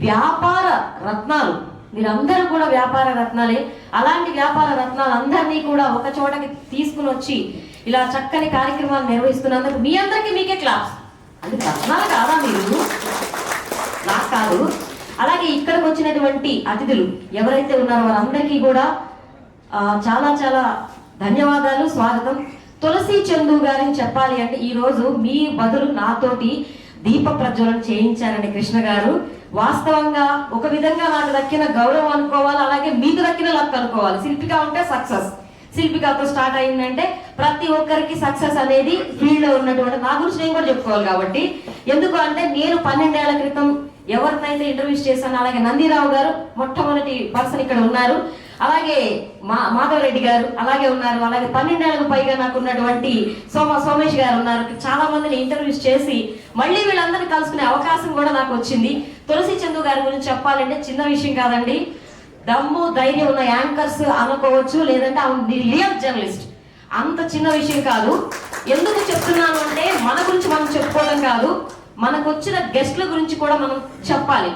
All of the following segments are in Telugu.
వ్యాపార రత్నాలు. మీరందరూ కూడా వ్యాపార రత్నాలే. అలాంటి వ్యాపార రత్నాలు అందరినీ కూడా ఒక చోటకి తీసుకుని వచ్చి ఇలా చక్కని కార్యక్రమాలు నిర్వహిస్తున్నందుకు మీ అందరికీ మీకే క్లాస్. అది రత్నాలు కాదా మీరు? నాకు కాదు. అలాగే ఇక్కడికి వచ్చినటువంటి అతిథులు ఎవరైతే ఉన్నారో వారందరికీ కూడా చాలా చాలా ధన్యవాదాలు, స్వాగతం. తులసి చందు గారిని చెప్పాలి అంటే ఈరోజు మీ బదులు నాతోటి దీప ప్రజ్వలన చేయించారండి కృష్ణ గారు. వాస్తవంగా ఒక విధంగా నాకు దక్కిన గౌరవం అనుకోవాలి, అలాగే మీకు దక్కిన లక్ అనుకోవాలి. శిల్పిక ఉంటే సక్సెస్. శిల్పికతో స్టార్ట్ అయిందంటే ప్రతి ఒక్కరికి సక్సెస్ అనేది ఫీల్డ్ లో ఉన్నటువంటి, నా గురించి నేను కూడా చెప్పుకోవాలి కాబట్టి. ఎందుకు అంటే నేను 12 ఏళ్ల క్రితం ఎవరినైతే ఇంటర్వ్యూస్ చేశాను, అలాగే నందిరావు గారు మొట్టమొదటి పర్సన్ ఇక్కడ ఉన్నారు, అలాగే మాధవరెడ్డి గారు అలాగే ఉన్నారు, అలాగే 12 ఏళ్లకు పైగా నాకు ఉన్నటువంటి సోమేష్ గారు ఉన్నారు. చాలా మందిని ఇంటర్వ్యూస్ చేసి మళ్ళీ వీళ్ళందరినీ కలుసుకునే అవకాశం కూడా నాకు వచ్చింది. తులసి చందు గారి గురించి చెప్పాలంటే చిన్న విషయం కాదండి. దమ్ము ధైర్యం ఉన్న యాంకర్స్ అనుకోవచ్చు, లేదంటే రియల్ జర్నలిస్ట్. అంత చిన్న విషయం కాదు. ఎందుకు చెప్తున్నాను అంటే మన గురించి మనం చెప్పుకోవడం కాదు, మనకు వచ్చిన గెస్ట్ల గురించి కూడా మనం చెప్పాలి.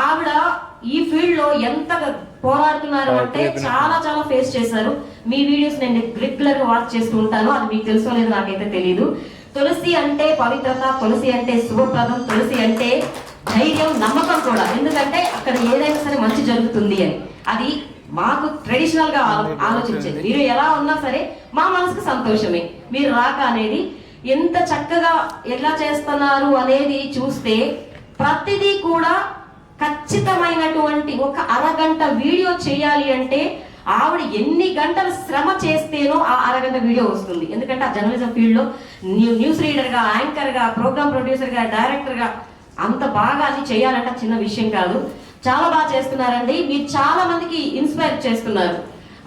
ఆవిడ ఈ ఫీల్డ్ లో ఎంత పోరాడుతున్నారు అంటే చాలా చాలా ఫేస్ చేశారు. మీ వీడియోస్ నేను రెగ్యులర్ గా వాచ్ చేస్తూ ఉంటాను, అది మీకు తెలుసో లేదో నాకైతే తెలియదు. తులసి అంటే పవిత్రత, తులసి అంటే శుభప్రదం, తులసి అంటే ధైర్యం, నమ్మకం కూడా. ఎందుకంటే అక్కడ ఏదైనా సరే మంచి జరుగుతుంది అని, అది మాకు ట్రెడిషనల్ గా ఆలోచించేది. మీరు ఎలా ఉన్నా సరే మా మనసుకు సంతోషమే. మీరు రాక అనేది ఎంత చక్కగా ఎలా చేస్తున్నారు అనేది చూస్తే ప్రతిదీ కూడా ఖచ్చితమైనటువంటి ఒక అరగంట వీడియో చేయాలి అంటే ఆవిడ ఎన్ని గంటలు శ్రమ చేస్తేనో ఆ అరగంట వీడియో వస్తుంది. ఎందుకంటే ఆ జర్నలిజం ఫీల్డ్ లో న్యూస్ రీడర్ గా, యాంకర్ గా, ప్రోగ్రామ్ ప్రొడ్యూసర్ గా, డైరెక్టర్ గా అంత బాగా అది చేయాలంటే చిన్న విషయం కాదు. చాలా బాగా చేస్తున్నారండి. మీరు చాలా మందికి ఇన్స్పైర్ చేస్తున్నారు.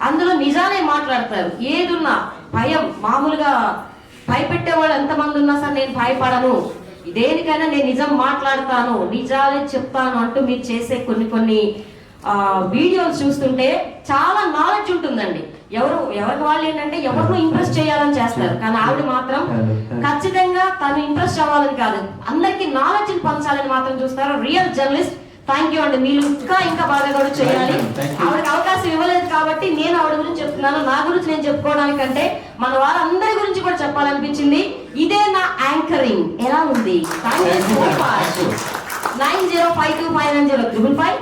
అందులో నిజాలే మాట్లాడతారు. ఏదున్నా భయం, మామూలుగా భయపెట్టేవాళ్ళు ఎంతమంది ఉన్నా సరే నేను భయపడను, దేనికైనా నేను నిజం మాట్లాడతాను, నిజాలే చెప్తాను అంటూ మీరు చేసే కొన్ని వీడియోస్ చూస్తుంటే చాలా నాలెడ్జ్ ఉంటుందండి. ఎవరికి వాళ్ళు ఏంటంటే ఎవరినో ఇంప్రెస్ చేయాలని చేస్తారు, కానీ ఆవిడ మాత్రం ఖచ్చితంగా తను ఇంప్రెస్ అవ్వాలని కాదు, అందరికి నాలెడ్జ్ పంచాలని మాత్రం చూస్తారు. Real journalist. థ్యాంక్ యూ అండి. మీరు ఇంకా బాగా కూడా చేయాలి. ఆవిడకి అవకాశం ఇవ్వలేదు కాబట్టి నేను ఆవిడ గురించి చెప్తున్నాను. నా గురించి నేను చెప్పుకోవడానికంటే మన వాళ్ళందరి గురించి కూడా చెప్పాలనిపించింది. ఇదే నా యాంకరింగ్. ఎలా ఉంది? 9052590555